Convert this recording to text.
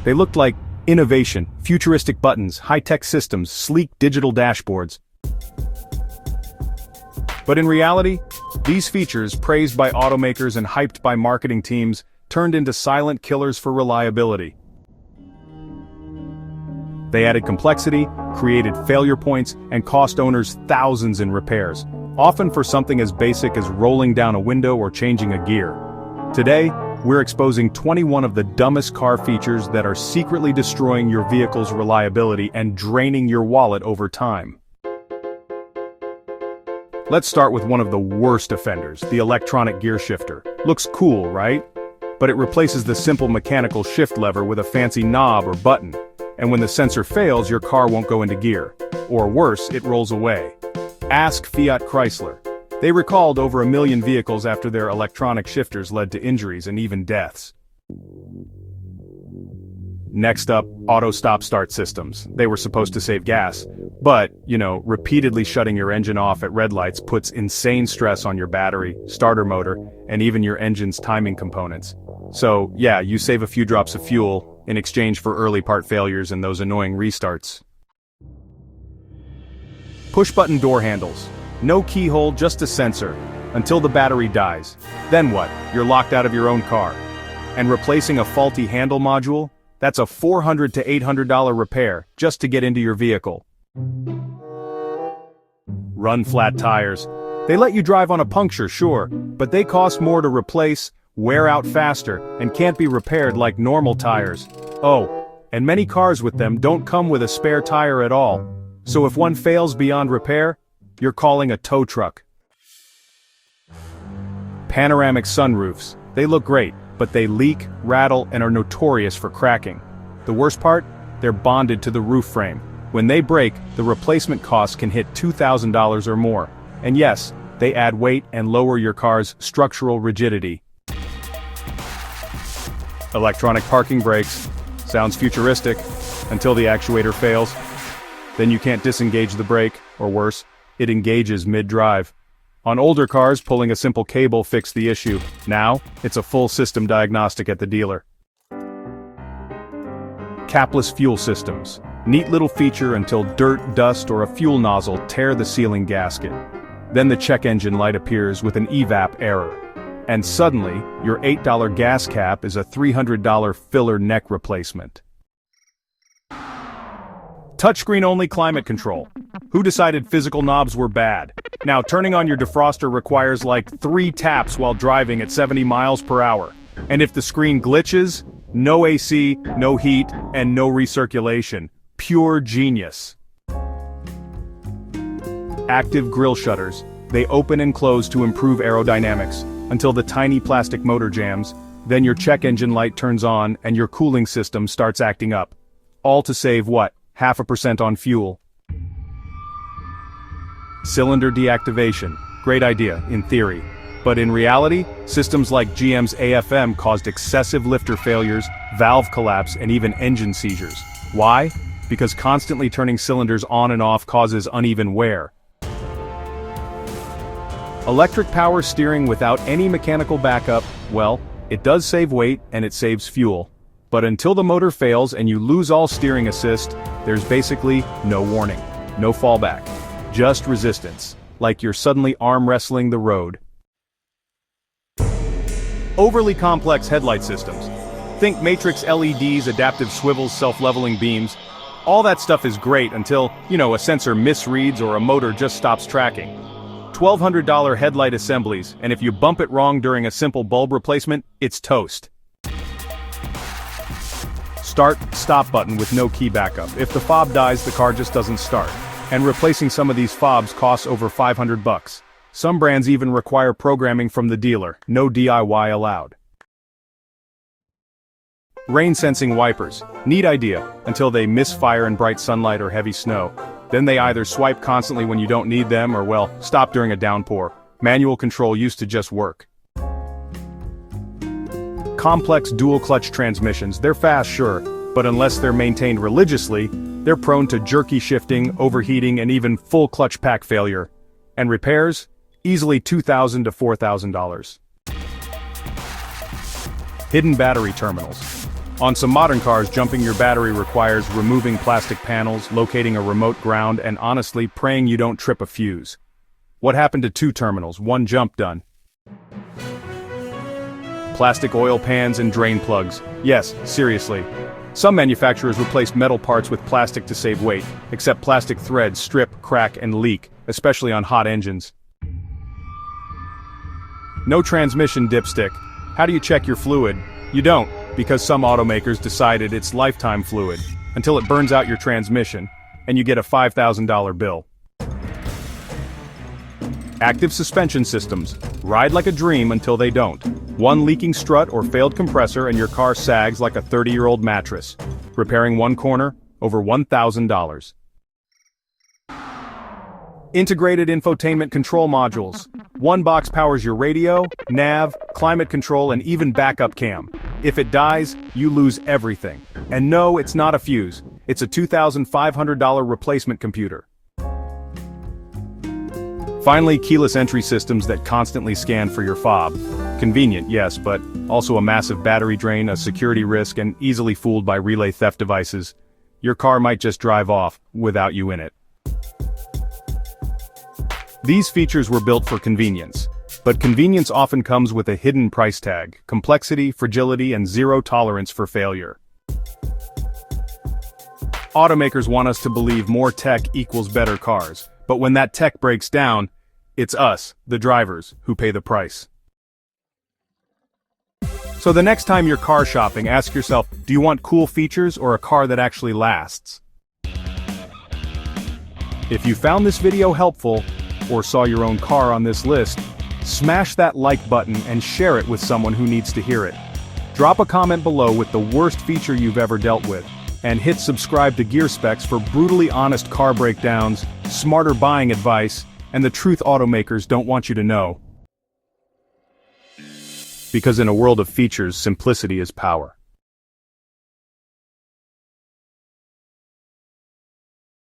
They looked like innovation, futuristic buttons, high-tech systems, sleek digital dashboards. But in reality, these features, praised by automakers and hyped by marketing teams, turned into silent killers for reliability. They added complexity, created failure points, and cost owners thousands in repairs, often for something as basic as rolling down a window or changing a gear. Today, we're exposing 21 of the dumbest car features that are secretly destroying your vehicle's reliability and draining your wallet over time. Let's start with one of the worst offenders, the electronic gear shifter. Looks cool, right? But it replaces the simple mechanical shift lever with a fancy knob or button. And when the sensor fails, your car won't go into gear. Or worse, it rolls away. Ask Fiat Chrysler. They recalled over 1 million vehicles after their electronic shifters led to injuries and even deaths. Next up, auto stop-start systems. They were supposed to save gas. But, repeatedly shutting your engine off at red lights puts insane stress on your battery, starter motor, and even your engine's timing components. So, yeah, you save a few drops of fuel in exchange for early part failures and those annoying restarts. Push-button door handles. No keyhole, just a sensor, until the battery dies. Then what? You're locked out of your own car. And replacing a faulty handle module? That's a $400 to $800 repair, just to get into your vehicle. Run flat tires. They let you drive on a puncture, sure, but they cost more to replace, wear out faster, and can't be repaired like normal tires. Oh, and many cars with them don't come with a spare tire at all. So if one fails beyond repair, you're calling a tow truck. Panoramic sunroofs. They look great, but they leak, rattle, and are notorious for cracking. The worst part? They're bonded to the roof frame. When they break, the replacement cost can hit $2,000 or more. And yes, they add weight and lower your car's structural rigidity. Electronic parking brakes. Sounds futuristic, until the actuator fails. Then you can't disengage the brake, or worse, it engages mid-drive. On older cars, pulling a simple cable fixed the issue. Now, it's a full system diagnostic at the dealer. Capless fuel systems. Neat little feature until dirt, dust, or a fuel nozzle tear the sealing gasket. Then the check engine light appears with an evap error. And suddenly, your $8 gas cap is a $300 filler neck replacement. Touchscreen-only climate control. Who decided physical knobs were bad? Now, turning on your defroster requires like 3 taps while driving at 70 miles per hour. And if the screen glitches, no AC, no heat, and no recirculation. Pure genius. Active grille shutters. They open and close to improve aerodynamics, until the tiny plastic motor jams, then your check engine light turns on and your cooling system starts acting up. All to save what? 0.5% on fuel. Cylinder deactivation. Great idea, in theory. But in reality, systems like GM's AFM caused excessive lifter failures, valve collapse, and even engine seizures. Why? Because constantly turning cylinders on and off causes uneven wear. Electric power steering without any mechanical backup, well, it does save weight and it saves fuel. But until the motor fails and you lose all steering assist, there's basically no warning, no fallback, just resistance, like you're suddenly arm wrestling the road. Overly complex headlight systems. Think matrix LEDs, adaptive swivels, self-leveling beams. All that stuff is great until, a sensor misreads or a motor just stops tracking. $1,200 headlight assemblies, and if you bump it wrong during a simple bulb replacement, it's toast. Start-stop button with no key backup. If the fob dies, the car just doesn't start. And replacing some of these fobs costs over $500. Some brands even require programming from the dealer. No DIY allowed. Rain-sensing wipers. Neat idea, until they misfire in bright sunlight or heavy snow. Then they either swipe constantly when you don't need them or, well, stop during a downpour. Manual control used to just work. Complex dual-clutch transmissions. They're fast, sure, but unless they're maintained religiously, they're prone to jerky shifting, overheating, and even full clutch pack failure. And repairs? Easily $2,000 to $4,000. Hidden battery terminals. On some modern cars, jumping your battery requires removing plastic panels, locating a remote ground, and honestly, praying you don't trip a fuse. What happened to 2 terminals, 1 jump done? Plastic oil pans and drain plugs. Yes, seriously. Some manufacturers replace metal parts with plastic to save weight, except plastic threads strip, crack, and leak, especially on hot engines. No transmission dipstick. How do you check your fluid? You don't, because some automakers decided it's lifetime fluid, until it burns out your transmission, and you get a $5,000 bill. Active suspension systems. Ride like a dream until they don't. 1 leaking strut or failed compressor and your car sags like a 30-year-old mattress. Repairing 1 corner, over $1,000. Integrated infotainment control modules. 1 box powers your radio, nav, climate control, and even backup cam. If it dies, you lose everything. And no, it's not a fuse. It's a $2,500 replacement computer. Finally, keyless entry systems that constantly scan for your fob. Convenient, yes, but also a massive battery drain, a security risk, and easily fooled by relay theft devices. Your car might just drive off without you in it. These features were built for convenience, but convenience often comes with a hidden price tag: complexity, fragility, and zero tolerance for failure. Automakers want us to believe more tech equals better cars, but when that tech breaks down, it's us, the drivers, who pay the price. So the next time you're car shopping, ask yourself, do you want cool features or a car that actually lasts? If you found this video helpful, or saw your own car on this list, smash that like button and share it with someone who needs to hear it. Drop a comment below with the worst feature you've ever dealt with, and hit subscribe to Gear Specs for brutally honest car breakdowns, smarter buying advice, and the truth automakers don't want you to know. Because in a world of features, simplicity is power.